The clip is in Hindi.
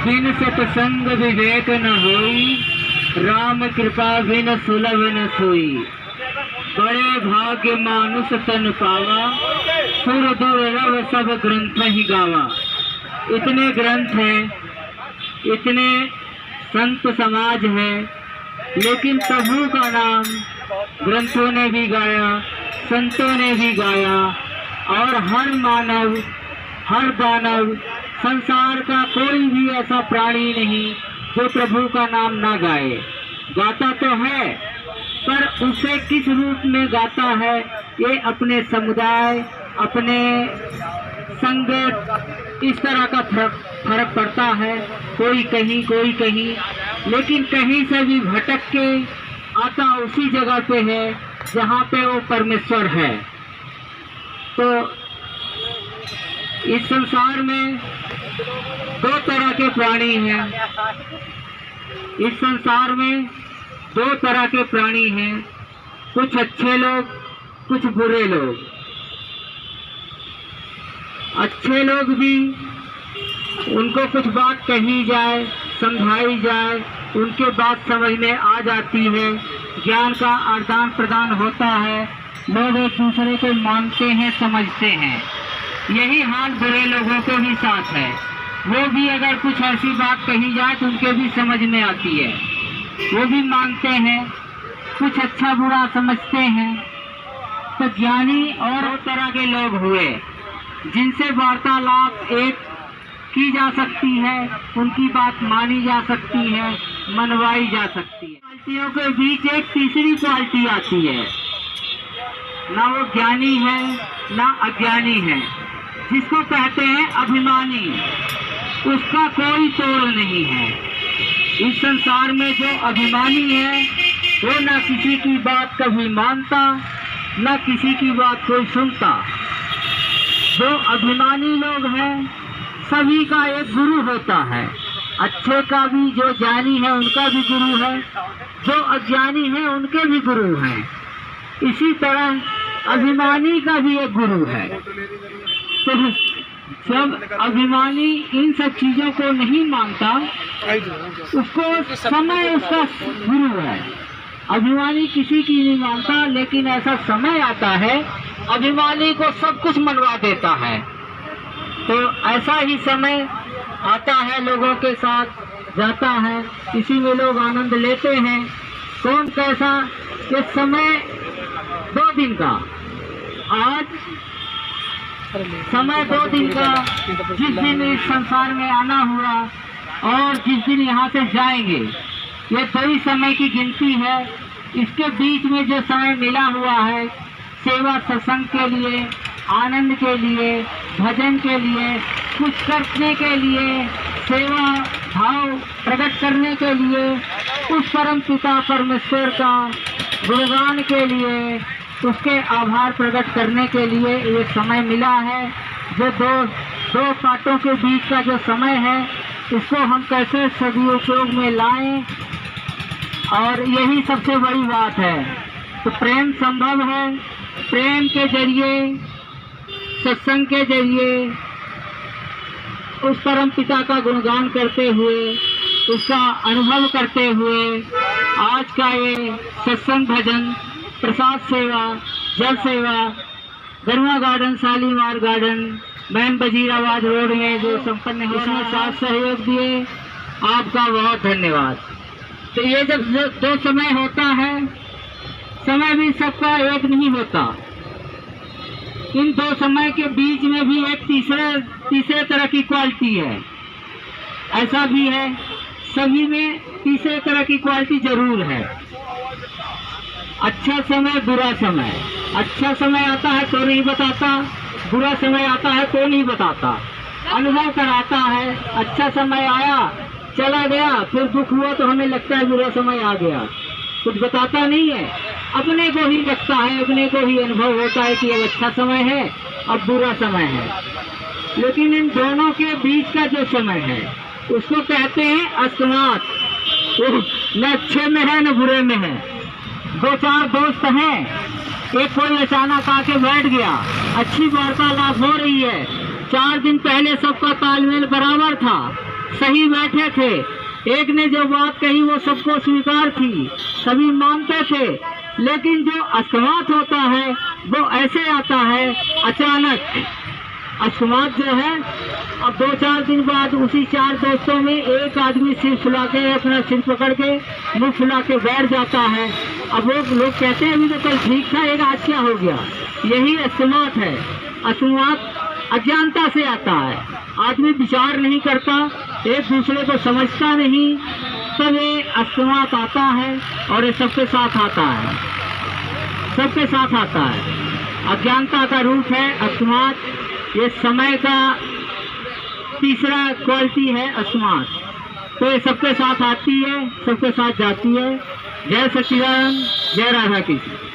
बिन सतसंग विवेक न होई, राम कृपा बिन सुलभ न सोई। बड़े भाग्य मानुष तन पावा, सुर दुर्लभ सब ग्रंथ ही गावा। इतने ग्रंथ हैं, इतने संत समाज है, लेकिन प्रभु का नाम ग्रंथों ने भी गाया, संतों ने भी गाया। और हर मानव, हर दानव, संसार का कोई भी ऐसा प्राणी नहीं जो प्रभु का नाम ना गाए। गाता तो है, पर उसे किस रूप में गाता है, ये अपने समुदाय, अपने संगत, इस तरह का फर्क पड़ता है। कोई कहीं, कोई कहीं, लेकिन कहीं से भी भटक के आता उसी जगह पे है जहाँ पे वो परमेश्वर है। तो इस संसार में दो तरह के प्राणी हैं। इस संसार में दो तरह के प्राणी हैं, कुछ अच्छे लोग, कुछ बुरे लोग। अच्छे लोग भी, उनको कुछ बात कही जाए, समझाई जाए, उनके बात समझ में आ जाती है, ज्ञान का आदान प्रदान होता है, लोग एक दूसरे को मानते हैं, समझते हैं। यही हाल बुरे लोगों के भी साथ है। वो भी अगर कुछ ऐसी बात कही जाए तो उनके भी समझ में आती है, वो भी मानते हैं, कुछ अच्छा बुरा समझते हैं। तो ज्ञानी और दो तरह के लोग हुए जिनसे वार्तालाप एक की जा सकती है, उनकी बात मानी जा सकती है, मनवाई जा सकती है। क्वालिटियों के बीच एक तीसरी क्वालिटी आती है, ना वो ज्ञानी है ना अज्ञानी है, जिसको कहते हैं अभिमानी। उसका कोई तोड़ नहीं है। इस संसार में जो अभिमानी है वो ना किसी की बात कभी मानता, ना किसी की बात कोई सुनता। जो अभिमानी लोग हैं सभी का एक गुरु होता है, अच्छे का भी, जो ज्ञानी है उनका भी गुरु है, जो अज्ञानी है उनके भी गुरु हैं। इसी तरह अभिमानी का भी एक गुरु है। तो जब अभिमानी इन सब चीजों को नहीं मानता, उसको समय उसका गुरु है। अभिमानी किसी की नहीं मानता, लेकिन ऐसा समय आता है अभिमानी को सब कुछ मनवा देता है। तो ऐसा ही समय आता है, लोगों के साथ जाता है, इसी में लोग आनंद लेते हैं। कौन कैसा, ये समय 2 दिन का, आज समय 2 दिन का, जिस दिन इस संसार में आना हुआ और जिस दिन यहाँ से जाएंगे, ये 2 ही समय की गिनती है। इसके बीच में जो समय मिला हुआ है सेवा सत्संग के लिए, आनंद के लिए, भजन के लिए, कुछ करने के लिए, सेवा भाव प्रकट करने के लिए, उस परम पिता परमेश्वर का गुणगान के लिए, उसके आभार प्रकट करने के लिए ये समय मिला है। जो दो कांटों के बीच का जो समय है, इसको हम कैसे सदुपयोग में लाएं, और यही सबसे बड़ी बात है। तो प्रेम संभव है, प्रेम के जरिए, सत्संग के जरिए, उस परम पिता का गुणगान करते हुए, उसका अनुभव करते हुए, आज का ये सत्संग, भजन, प्रसाद सेवा, जल सेवा, गरुआ garden, Shalimar garden, man Wazirabad road में जो संपन्न है, उसमें साथ सहयोग दिए, आपका बहुत धन्यवाद। तो ये जब 2 समय होता है, समय भी सबका एक नहीं होता। इन 2 समय के बीच में भी एक तीसरे तरह की क्वालिटी है। ऐसा भी है, सभी में तीसरे तरह की क्वालिटी जरूर है। अच्छा समय, बुरा समय। अच्छा समय आता है तो नहीं बताता, बुरा समय आता है तो नहीं बताता, अनुभव कराता है। अच्छा समय आया, चला गया, फिर दुख हुआ तो हमें लगता है बुरा समय आ गया, कुछ बताता नहीं है। अपने को ही लगता है, अपने को ही अनुभव होता है कि अब अच्छा समय है, अब बुरा समय है। लेकिन इन दोनों के बीच का जो समय है उसको कहते हैं अस्तमात। वो न अच्छे में है न बुरे में है। 2-4 दोस्त हैं, एक कोई अचानक आके बैठ गया, अच्छी वार्तालाप हो रही है, 4 दिन पहले सबका तालमेल बराबर था, सही बैठे थे। एक ने जो बात कही वो सबको स्वीकार थी, सभी मानते थे। लेकिन जो अस्मात होता है वो ऐसे आता है अचानक। अस्मात जो है अब 2-4 दिन बाद उसी 4 दोस्तों में एक आदमी सिर फुला के, अपना सिर पकड़ के मुंह फुला के बैठ जाता है। अब वो लोग कहते हैं अभी तो कल ठीक था, एक आज क्या हो गया। यही अस्मात है। अस्मात अज्ञानता से आता है। आदमी विचार नहीं करता, एक दूसरे को समझता नहीं, तब ये अस्मात आता है। और ये सबके साथ आता है, सबके साथ आता है। अज्ञानता का रूप है अस्मात। ये समय का तीसरा क्वालिटी है अस्मात। तो ये सबके साथ आती है, सबके साथ जाती है। जय सच्चिदानंद, जय राधा कृष्ण।